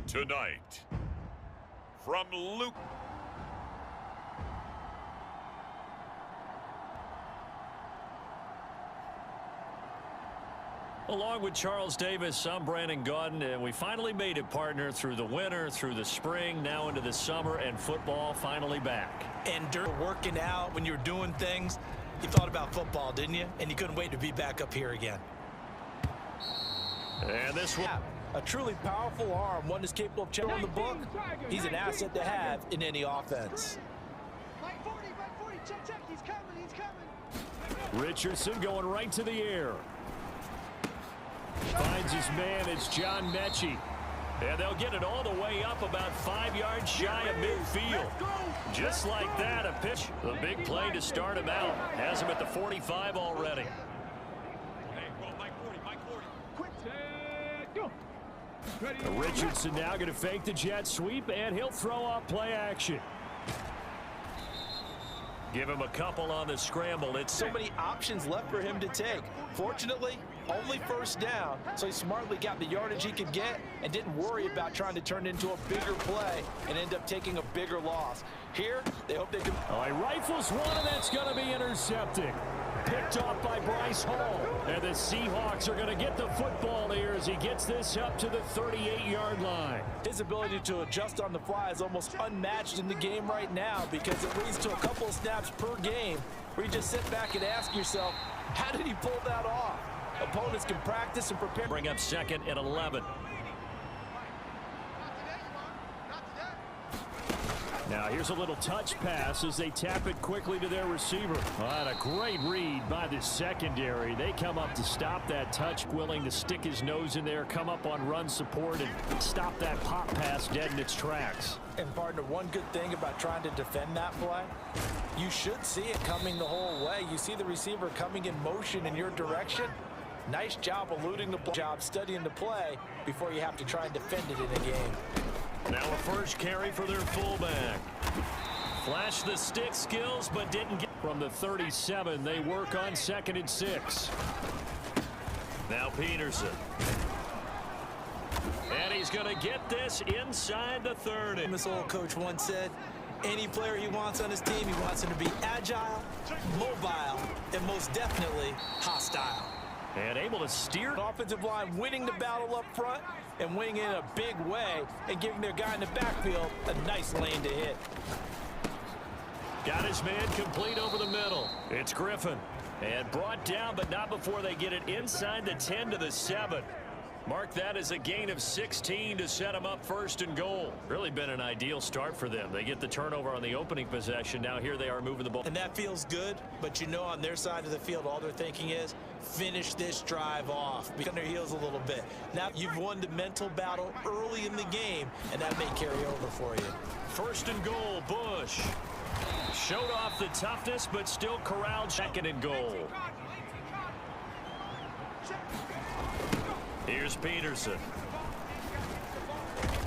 Tonight, from Luke. Along with Charles Davis, I'm Brandon Gaudin, and we finally made it, partner, through the winter, through the spring, now into the summer, and football finally back. And during working out, when you were doing things, you thought about football, didn't you? And you couldn't wait to be back up here again. And this one. A truly powerful arm, one is capable of checking on the book. He's an asset to have in any offense. Mike 40, check, he's coming. Richardson going right to the air. Finds his man, it's John Mechie. And they'll get it all the way up about 5 yards shy of midfield. Just like that, a pitch. The big play to start him out. Has him at the 45 already. Richardson now going to fake the jet sweep, and he'll throw up play action. Give him a couple on the scramble. It's so many options left for him to take. Fortunately, only first down, so he smartly got the yardage he could get and didn't worry about trying to turn it into a bigger play and end up taking a bigger loss. Here, they hope they can. Oh, he rifles one, and that's going to be intercepted. Picked off by Bryce Hall. And the Seahawks are going to get the football here as he gets this up to the 38-yard line. His ability to adjust on the fly is almost unmatched in the game right now because it leads to a couple of snaps per game where you just sit back and ask yourself, how did he pull that off? Opponents can practice and prepare. Bring up 2nd and 11. Now here's a little touch pass as they tap it quickly to their receiver. And a great read by the secondary. They come up to stop that touch, willing to stick his nose in there, come up on run support, and stop that pop pass dead in its tracks. And partner, one good thing about trying to defend that play, you should see it coming the whole way. You see the receiver coming in motion in your direction. Nice job eluding the job, studying the play before you have to try and defend it in a game. Now a first carry for their fullback. Flashed the stick skills, but didn't get from the 37. They work on 2nd and 6. Now Peterson. And he's going to get this inside the 30. This old coach once said, any player he wants on his team, he wants him to be agile, mobile, and most definitely hostile. And able to steer. Offensive line winning the battle up front and winning in a big way and giving their guy in the backfield a nice lane to hit. Got his man complete over the middle. It's Griffin. And brought down, but not before they get it inside the 10 to the 7. Mark that as a gain of 16 to set them up 1st and goal. Really been an ideal start for them. They get the turnover on the opening possession. Now here they are moving the ball. And that feels good, but you know on their side of the field, all they're thinking is finish this drive off. Be on their heels a little bit. Now you've won the mental battle early in the game, and that may carry over for you. 1st and goal, Bush. Showed off the toughness, but still corralled. 2nd and goal. Here's Peterson.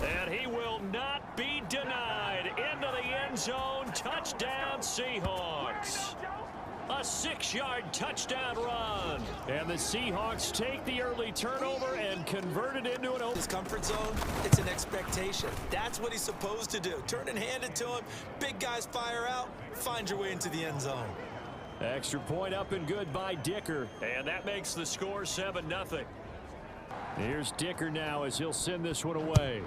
And he will not be denied. Into the end zone. Touchdown, Seahawks. A 6-yard touchdown run. And the Seahawks take the early turnover and convert it into an open. His comfort zone, it's an expectation. That's what he's supposed to do. Turn and hand it to him. Big guys fire out. Find your way into the end zone. Extra point up and good by Dicker. And that makes the score 7-0. Here's Dicker now as he'll send this one away.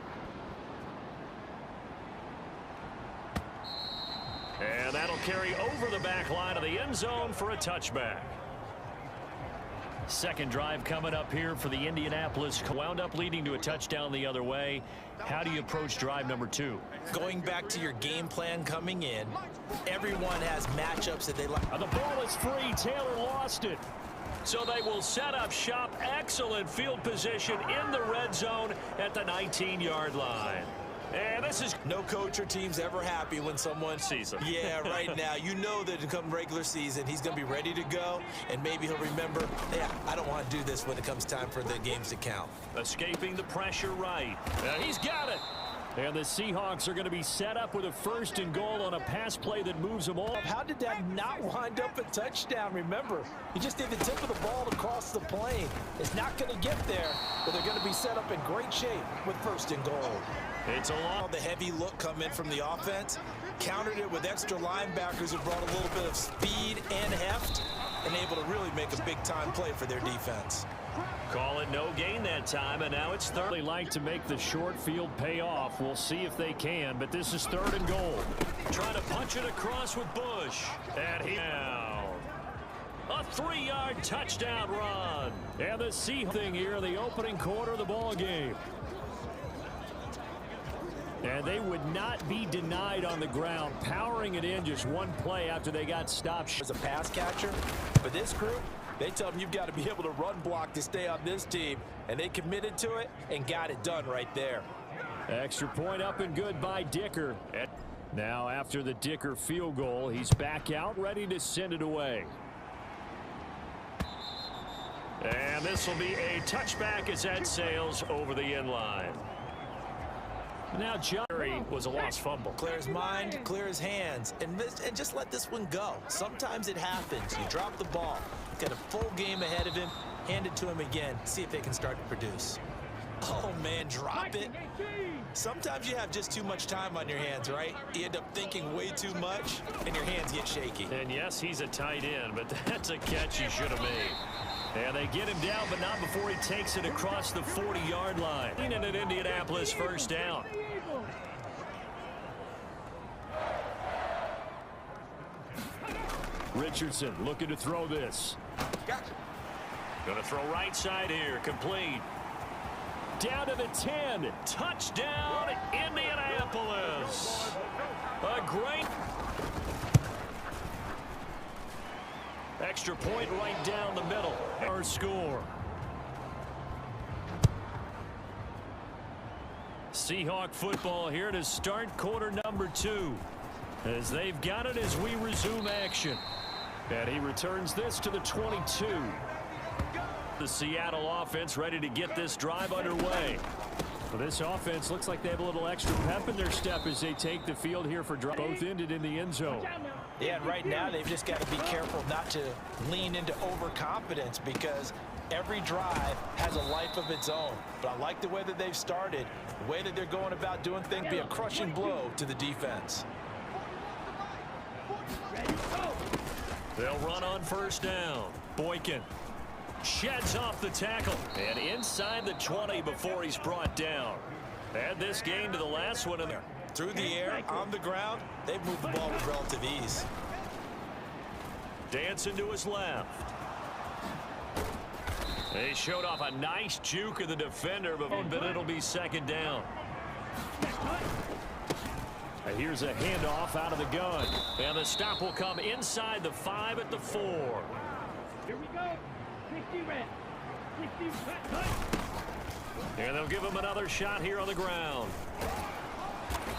And that'll carry over the back line of the end zone for a touchback. Second drive coming up here for the Indianapolis. Wound up leading to a touchdown the other way. How do you approach drive number 2? Going back to your game plan coming in, everyone has matchups that they like. The ball is free. Taylor lost it. So they will set up shop. Excellent field position in the red zone at the 19-yard line. And this is no coach or team's ever happy when someone sees him. Yeah, right now. You know that come regular season, he's going to be ready to go, and maybe he'll remember, yeah, I don't want to do this when it comes time for the games to count. Escaping the pressure right. He's got it. And the Seahawks are going to be set up with a 1st and goal on a pass play that moves them all. How did that not wind up a touchdown? Remember, you just need the tip of the ball to cross the plane. It's not going to get there, but they're going to be set up in great shape with 1st and goal. It's a long. The heavy look come in from the offense, countered it with extra linebackers who brought a little bit of speed and heft, and able to really make a big-time play for their defense. Call it no gain that time, and now it's third. They like to make the short field pay off. We'll see if they can, but this is 3rd and goal. Trying to punch it across with Bush. And he down. A 3-yard touchdown run. And the Seahawks thing here in the opening quarter of the ball game. And they would not be denied on the ground, powering it in just one play after they got stopped. As a pass catcher, but this group, they tell them you've got to be able to run block to stay on this team, and they committed to it and got it done right there. Extra point up and good by Dicker. Now after the Dicker field goal, he's back out ready to send it away. And this will be a touchback as that sails over the end line. Now Jerry was a lost fumble. Clear his mind, clear his hands, and just let this one go. Sometimes it happens. You drop the ball. Got a full game ahead of him. Hand it to him again. See if they can start to produce. Oh, man, drop it. Sometimes you have just too much time on your hands, right? You end up thinking way too much, and your hands get shaky. And yes, he's a tight end, but that's a catch he should have made. And they get him down, but not before he takes it across the 40-yard line. In an Indianapolis 1st down. Richardson looking to throw this. Going to throw right side here. Complete. Down to the 10. Touchdown, Indianapolis. A great extra point right down the middle. Our score. Seahawk football here to start quarter number 2. As they've got it as we resume action. And he returns this to the 22. The Seattle offense ready to get this drive underway. Well, this offense looks like they have a little extra pep in their step as they take the field here for drive. Both ended in the end zone. Yeah, and right now they've just got to be careful not to lean into overconfidence because every drive has a life of its own. But I like the way that they've started. The way that they're going about doing things be a crushing blow to the defense. They'll run on 1st down. Boykin sheds off the tackle and inside the 20 before he's brought down. Add this gain to the last one in there. Through the air, on the ground, they've moved the ball with relative ease. Dancing to his left. They showed off a nice juke of the defender, but it'll be 2nd down. Here's a handoff out of the gun. And the stop will come inside the 5 at the 4. Here we go. 60 red. 60 and they'll give him another shot here on the ground.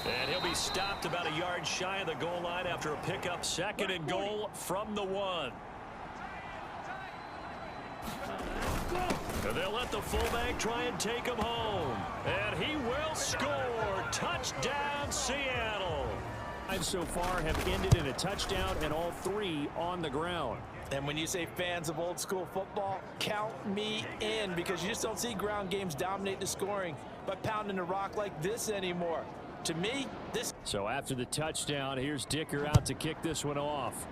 And he'll be stopped about a yard shy of the goal line after a pickup. 2nd and goal from the 1. And they'll let the fullback try and take him home. And he will score. Touchdown, Seattle. 5 so far have ended in a touchdown, and all 3 on the ground. And when you say fans of old school football, count me in, because you just don't see ground games dominate the scoring by pounding the rock like this anymore. To me, this. So after the touchdown, here's Dicker out to kick this one off.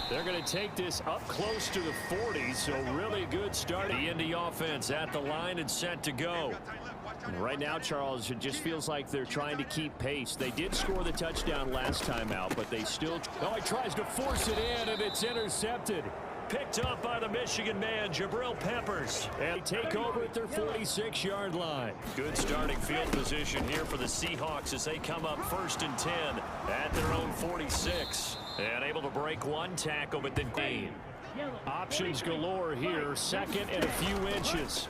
They're going to take this up close to the 40, so really good start. The Indy offense at the line and set to go. And right now, Charles, it just feels like they're trying to keep pace. They did score the touchdown last time out, but they still. Oh, he tries to force it in, and it's intercepted. Picked up by the Michigan man, Jabril Peppers. And they take over at their 46-yard line. Good starting field position here for the Seahawks as they come up 1st and 10 at their own 46. And able to break one tackle, but then gain. Options galore here. 2nd and a few inches.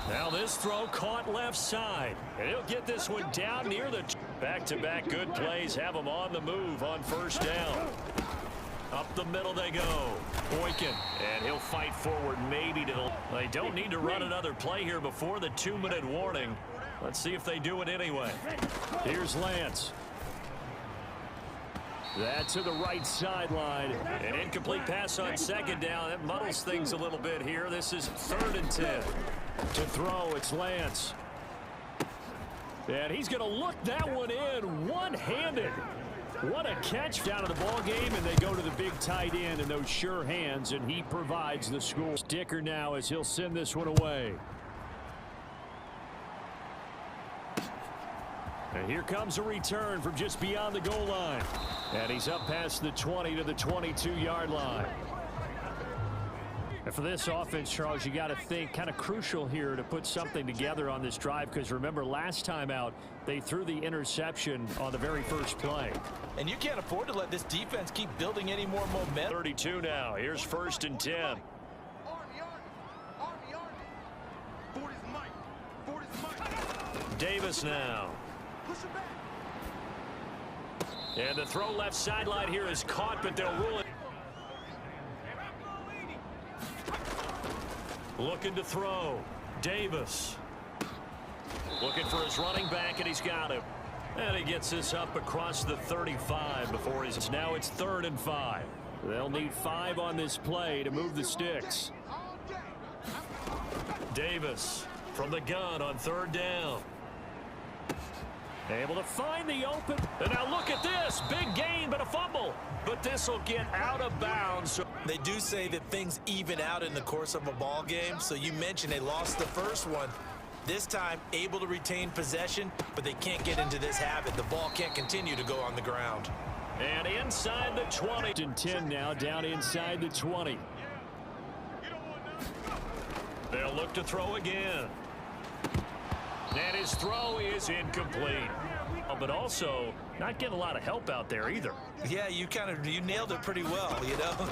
Now this throw caught left side. And he'll get this one down near the back-to-back good plays. Have them on the move on 1st down. Up the middle they go. Boykin, and he'll fight forward maybe to the... They don't need to run another play here before the 2-minute warning. Let's see if they do it anyway. Here's Lance. That to the right sideline. An incomplete pass on second down. That muddles things a little bit here. This is 3rd and 10. To throw, it's Lance. And he's going to look that one in one-handed. What a catch down to the ball game, and they go to the big tight end in those sure hands, and he provides the score. Sticker now as he'll send this one away. And here comes a return from just beyond the goal line. And he's up past the 20 to the 22-yard line. And for this offense, Charles, you got to think kind of crucial here to put something together on this drive, because remember last time out they threw the interception on the very first play. And you can't afford to let this defense keep building any more momentum. 32 now. Here's 1st and 10. Davis now. And the throw left sideline here is caught, but they'll rule it. Looking to throw. Davis. Looking for his running back, and he's got him. And he gets this up across the 35 before he's... Now it's 3rd and 5. They'll need 5 on this play to move the sticks. Davis from the gun on 3rd down. Able to find the open. And now look at this. Big gain, but a fumble. But this will get out of bounds. So they do say that things even out in the course of a ball game. So you mentioned they lost the first one. This time able to retain possession, but they can't get into this habit. The ball can't continue to go on the ground. And inside the 20. And 10 now, down inside the 20. They'll look to throw again. And his throw is incomplete. But also not getting a lot of help out there either. Yeah, you nailed it pretty well, you know.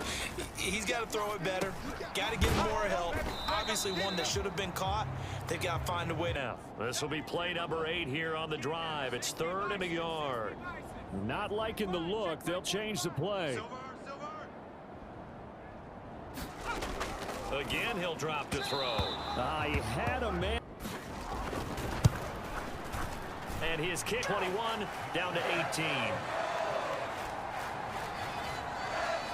He's got to throw it better. Got to get more help. Obviously one that should have been caught. They've got to find a way. Now, this will be play number 8 here on the drive. It's 3rd and a yard. Not liking the look. They'll change the play. Again, he'll drop to throw. He had a man. And his kick, 21 down to 18.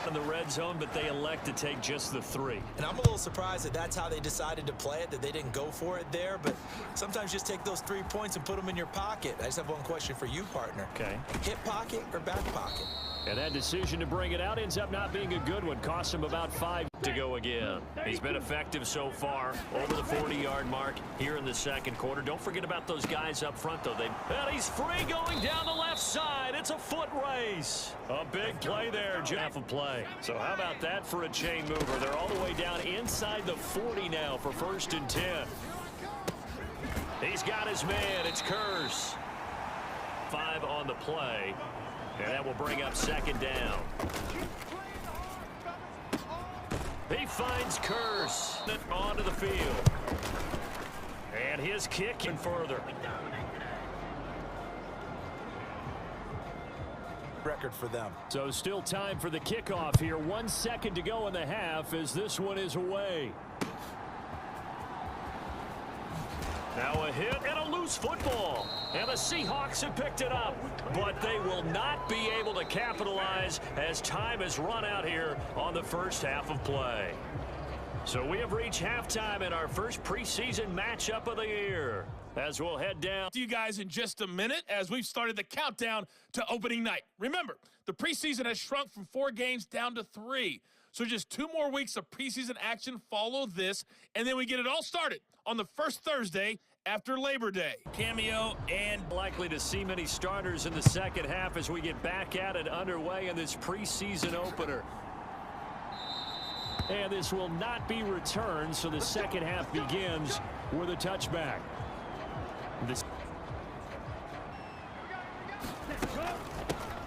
In the red zone, but they elect to take just the 3. And I'm a little surprised that that's how they decided to play it, that they didn't go for it there. But sometimes just take those 3 points and put them in your pocket. I just have one question for you, partner. Okay. Hip pocket or back pocket? And that decision to bring it out ends up not being a good one. Cost him about 5 to go again. He's been effective so far, over the 40-yard mark here in the second quarter. Don't forget about those guys up front, though. And he's free going down the left side. It's a foot race. A big play there, half a play. So how about that for a chain mover? They're all the way down inside the 40 now for 1st and 10. He's got his man. It's Kurz. 5 on the play. And that will bring up 2nd down. He finds Kurz onto the field. And his kick in further. Record for them. So still time for the kickoff here. 1 second to go in the half as this one is away. Now a hit and a loose football. And the Seahawks have picked it up. But they will not be able to capitalize as time has run out here on the first half of play. So we have reached halftime in our first preseason matchup of the year. As we'll head down to you guys in just a minute as we've started the countdown to opening night. Remember, the preseason has shrunk from 4 games down to 3. So just 2 more weeks of preseason action follow this, and then we get it all started on the first Thursday after Labor Day. Cameo and likely to see many starters in the second half as we get back at it underway in this preseason opener. And this will not be returned, so the second half begins with a touchback.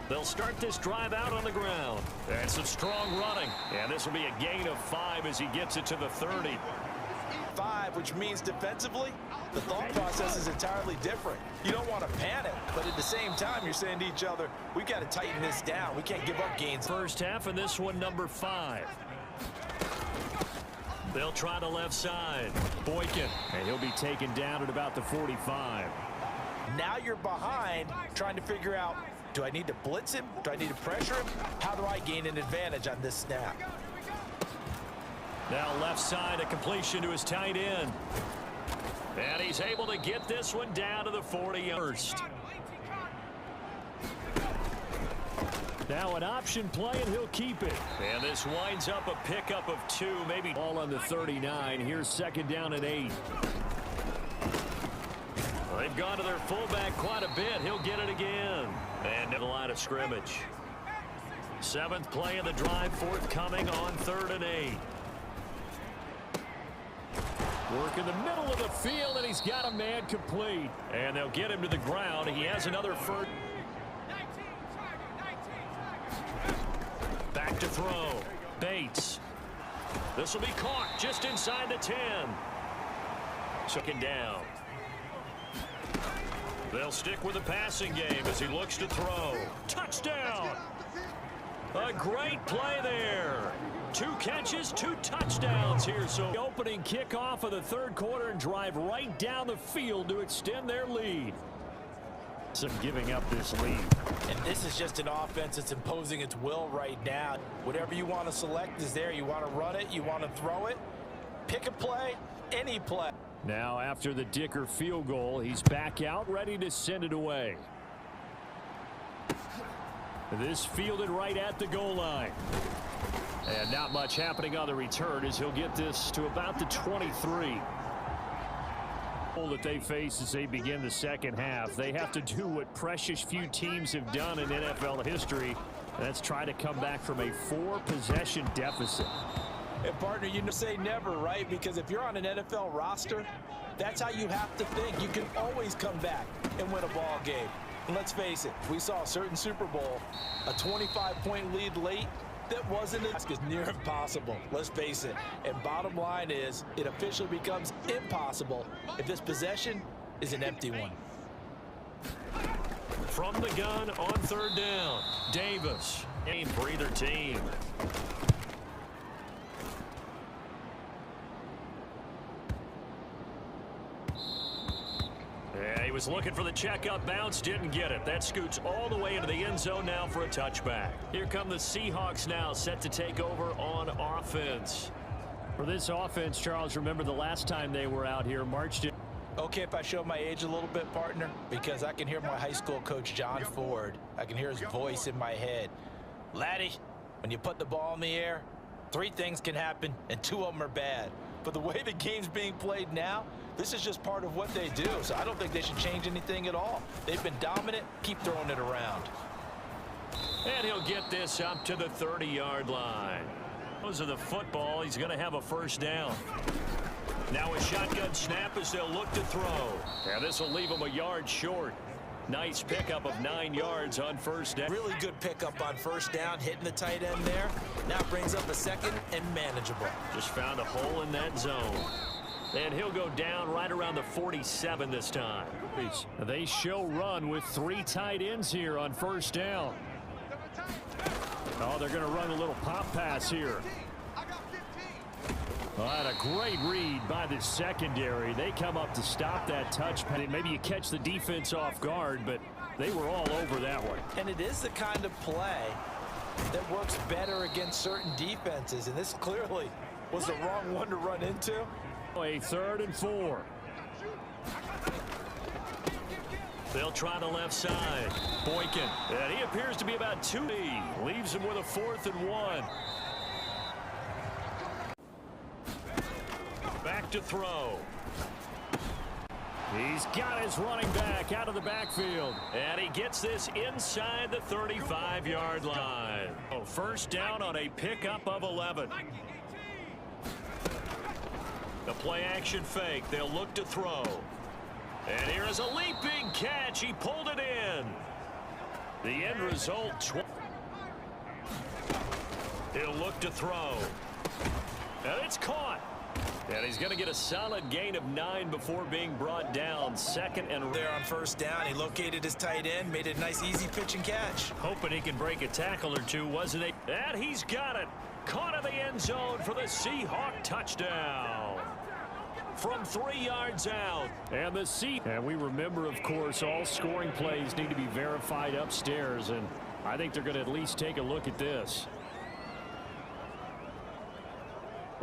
They'll start this drive out on the ground. And some strong running. And this will be a gain of 5 as he gets it to the 30. 5, which means defensively, the thought process is entirely different. You don't want to panic, but at the same time, you're saying to each other, we've got to tighten this down. We can't give up gains. First half, and this one number 5. They'll try the left side. Boykin, and he'll be taken down at about the 45. Now you're behind, trying to figure out, do I need to blitz him? Do I need to pressure him? How do I gain an advantage on this snap? Now left side, a completion to his tight end. And he's able to get this one down to the 40-yard. Now an option play, and he'll keep it. And this winds up a pickup of 2, maybe all on the 39. Here's second down and 8. They've gone to their fullback quite a bit. He'll get it again. And to the line of scrimmage. 7th play of the drive, forthcoming on 3rd and 8. Work in the middle of the field, and he's got a man complete. And they'll get him to the ground. He has another first. Back to throw. Bates. This will be caught just inside the 10. Second down. They'll stick with the passing game as he looks to throw. Touchdown! A great play there. 2 catches, 2 touchdowns here. So the opening kickoff of the 3rd quarter and drive right down the field to extend their lead. Some giving up this lead. And this is just an offense that's imposing its will right now. Whatever you want to select is there. You want to run it, you want to throw it. Pick a play, any play. Now after the Dicker field goal, he's back out ready to send it away. This fielded right at the goal line. And not much happening on the return as he'll get this to about the 23. That they face as they begin the second half. They have to do what precious few teams have done in NFL history. That's try to come back from a 4-possession deficit. And partner, you say never, right? Because if you're on an NFL roster, that's how you have to think. You can always come back and win a ball game. And let's face it, we saw a certain Super Bowl, a 25-point lead late. That wasn't as near impossible. Let's face it. And bottom line is, it officially becomes impossible if this possession is an empty one. From the gun on 3rd down, Davis. Game for either team. Yeah, he was looking for the checkup bounce, didn't get it. That scoots all the way into the end zone now for a touchback. Here come the Seahawks now, set to take over on offense. For this offense, Charles, remember the last time they were out here, marched in. Okay, if I show my age a little bit, partner, because I can hear my high school coach, John Ford. I can hear his voice in my head. Laddie, when you put the ball in the air, 3 things can happen, and 2 of them are bad. But the way the game's being played now, this is just part of what they do, so I don't think they should change anything at all. They've been dominant. Keep throwing it around. And he'll get this up to the 30-yard line. Those are the football. He's going to have a first down. Now a shotgun snap as they'll look to throw. And this will leave him a yard short. Nice pickup of 9 yards on first down. Really good pickup on first down, hitting the tight end there. Now brings up a second and manageable. Just found a hole in that zone. And he'll go down right around the 47 this time. They show run with 3 tight ends here on first down. Oh, they're going to run a little pop pass here. And a great read by the secondary. They come up to stop that touch. Maybe you catch the defense off guard, but they were all over that one. And it is the kind of play that works better against certain defenses, and this clearly was the wrong one to run into. A 3rd and 4. They'll try the left side. Boykin. And he appears to be about 2. Leaves him with a 4th and 1. Back to throw. He's got his running back out of the backfield. And he gets this inside the 35-yard line. Oh, first down on a pickup of 11. The play action fake. They'll look to throw. And here is a leaping catch. He pulled it in. The end result. He'll look to throw. And it's caught. And he's going to get a solid gain of 9 before being brought down. Second and there on first down. He located his tight end, made a nice easy pitch and catch. Hoping he can break a tackle or two, wasn't he? And he's got it. Caught in the end zone for the Seahawk touchdown. From 3 yards out. And the And we remember, of course, all scoring plays need to be verified upstairs. And I think they're going to at least take a look at this.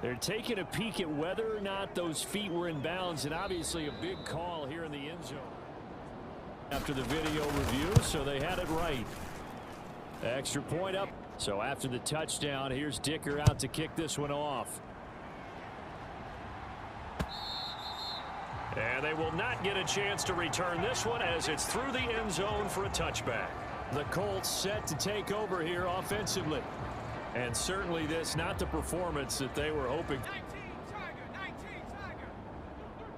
They're taking a peek at whether or not those feet were in bounds, and obviously a big call here in the end zone after the video review, so they had it right. Extra point up. So after the touchdown, here's Dicker out to kick this one off. And they will not get a chance to return this one as it's through the end zone for a touchback. The Colts set to take over here offensively. And certainly this not the performance that they were hoping. 19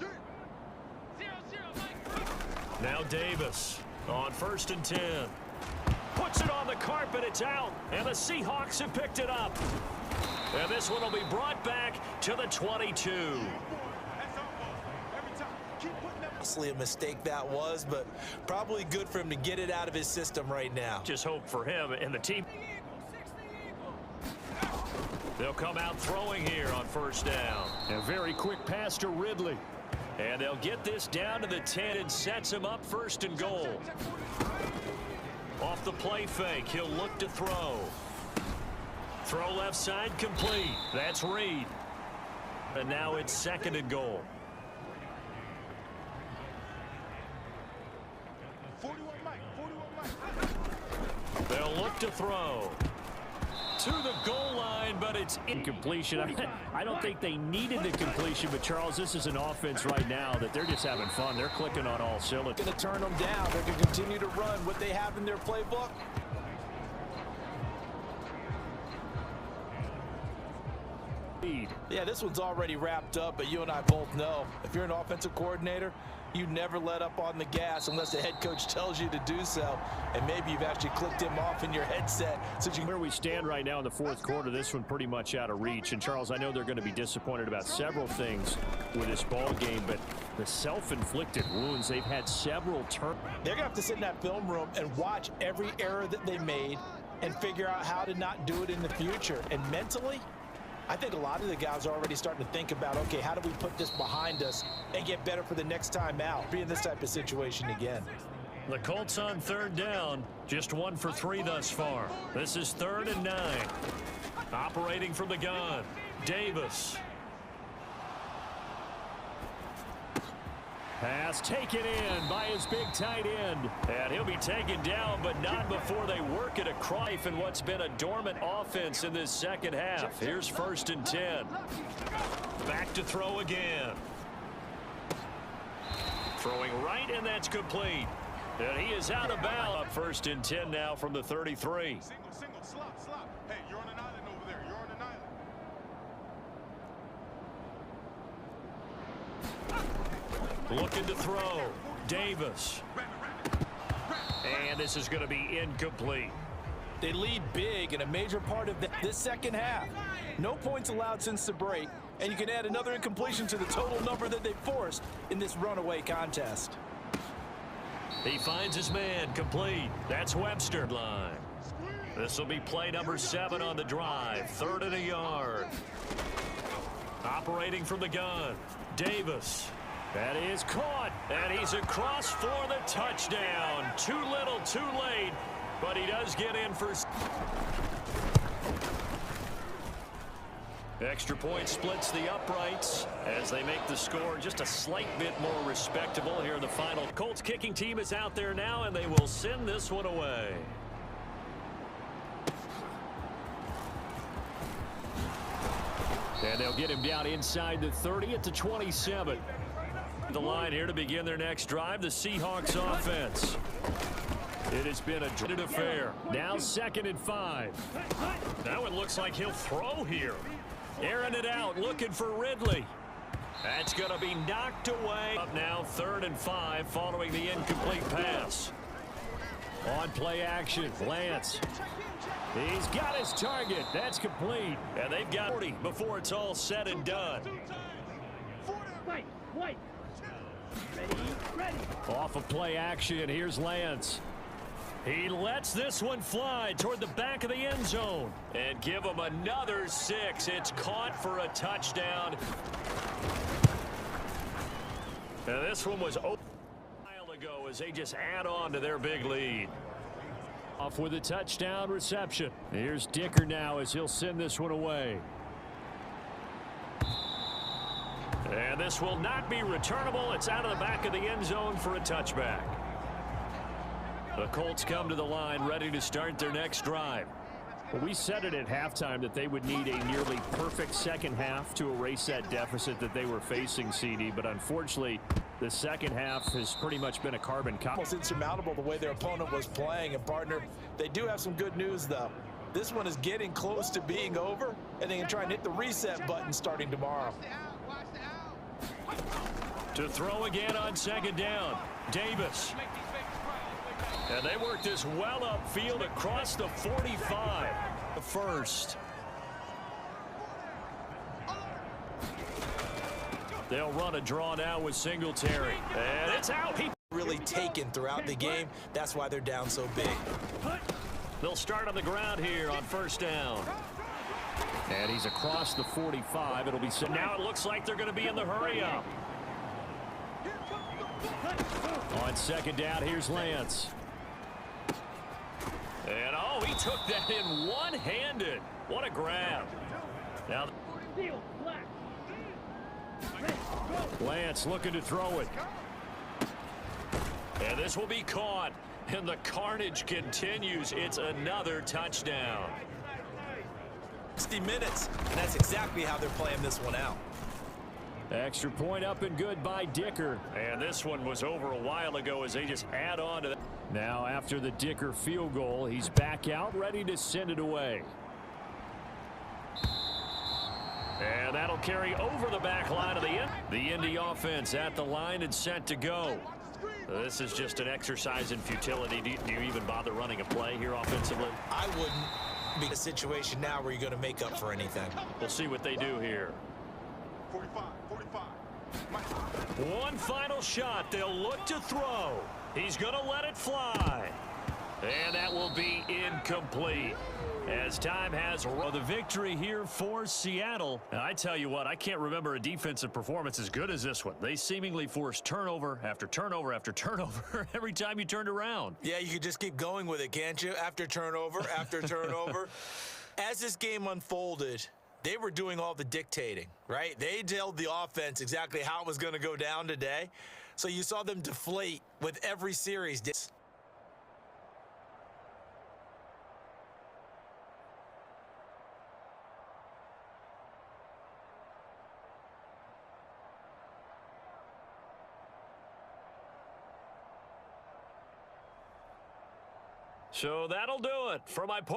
Tiger. Now Davis on 1st and 10. Puts it on the carpet. It's out. And the Seahawks have picked it up. And this one will be brought back to the 22. Honestly, a mistake that was, but probably good for him to get it out of his system right now. Just hope for him and the team. They'll come out throwing here on 1st down. A very quick pass to Ridley. And they'll get this down to the 10 and sets him up 1st and goal. Off the play fake, he'll look to throw. Throw left side complete. That's Reed. And now it's 2nd and goal. 41 Mike. They'll look to throw. To the goal line, but it's incompletion. I don't think they needed the completion, but Charles, this is an offense right now that they're just having fun. They're clicking on all cylinders. Going to turn them down. They're going to continue to run what they have in their playbook. Yeah, this one's already wrapped up, but you and I both know if you're an offensive coordinator, you never let up on the gas unless the head coach tells you to do so. And maybe you've actually clicked him off in your headset. Where we stand right now in the 4th quarter, this one pretty much out of reach. And Charles, I know they're going to be disappointed about several things with this ball game, but the self-inflicted wounds, they've had several turns. They're going to have to sit in that film room and watch every error that they made and figure out how to not do it in the future. And mentally, I think a lot of the guys are already starting to think about, okay, how do we put this behind us and get better for the next time out, be in this type of situation again. The Colts on 3rd down, just 1 for 3 thus far. This is 3rd and 9. Operating from the gun, Davis. Pass taken in by his big tight end. And he'll be taken down, but not before they work it across in what's been a dormant offense in this 2nd half. Here's 1st and 10. Back to throw again. Throwing right, and that's complete. And he is out of bounds. 1st and 10 now from the 33. Single, slot. Hey, you're on an island over there. You're on an island. Looking to throw. Davis. And this is going to be incomplete. They lead big in a major part of this 2nd half. No points allowed since the break, and you can add another incompletion to the total number that they forced in this runaway contest. He finds his man complete. That's Webster line. This will be play number 7 on the drive. 3rd and a yard. Operating from the gun. Davis. That is caught, and he's across for the touchdown. Too little, too late, but he does get in for... Extra point splits the uprights as they make the score just a slight bit more respectable here in the final. Colts kicking team is out there now, and they will send this one away. And they'll get him down inside the 30 at the 27. The line here to begin their next drive, the Seahawks offense. It has been a dreaded affair. Now 2nd and 5. That one looks like he'll throw here. Airing it out, looking for Ridley. That's going to be knocked away. Up now 3rd and 5 following the incomplete pass. On play action, Lance. He's got his target. That's complete. And they've got 40 before it's all said and done. Off of play action, here's Lance. He lets this one fly toward the back of the end zone. And give him another 6. It's caught for a touchdown. Now this one was open a while ago as they just add on to their big lead. Off with a touchdown reception. Here's Dicker now as he'll send this one away. And this will not be returnable. It's out of the back of the end zone for a touchback. The Colts come to the line ready to start their next drive. Well, we said it at halftime that they would need a nearly perfect second half to erase that deficit that they were facing, CD. But unfortunately, the second half has pretty much been a carbon copy. Almost insurmountable the way their opponent was playing. And, partner, they do have some good news, though. This one is getting close to being over, and they can try and hit the reset button starting tomorrow. To throw again on second down, Davis. And they work this well upfield across the 45. The first. They'll run a draw now with Singletary. And it's out. He really taken throughout the game. That's why they're down so big. They'll start on the ground here on first down. And he's across the 45. It'll be so now it looks like they're going to be in the hurry up. On second down, here's Lance. And oh, he took that in one-handed. What a grab. Now Lance looking to throw it. And this will be caught. And the carnage continues. It's another touchdown. 60 minutes, and that's exactly how they're playing this one out. Extra point up and good by Dicker. And this one was over a while ago as they just add on to that. Now after the Dicker field goal, he's back out ready to send it away. And that'll carry over the back line of the end. The Indy offense at the line and set to go. This is just an exercise in futility. Do you even bother running a play here offensively? I wouldn't. Be a situation now where you're going to make up for anything. We'll see what they do here. 45. One final shot. They'll look to throw. He's going to let it fly. And that will be incomplete. As time has the victory here for Seattle. And I tell you what, I can't remember a defensive performance as good as this one. They seemingly forced turnover after turnover after turnover every time you turned around. Yeah, you could just keep going with it, can't you? After turnover, after turnover. As this game unfolded, they were doing all the dictating, right? They told the offense exactly how it was going to go down today. So you saw them deflate with every series. So that'll do it for my partner.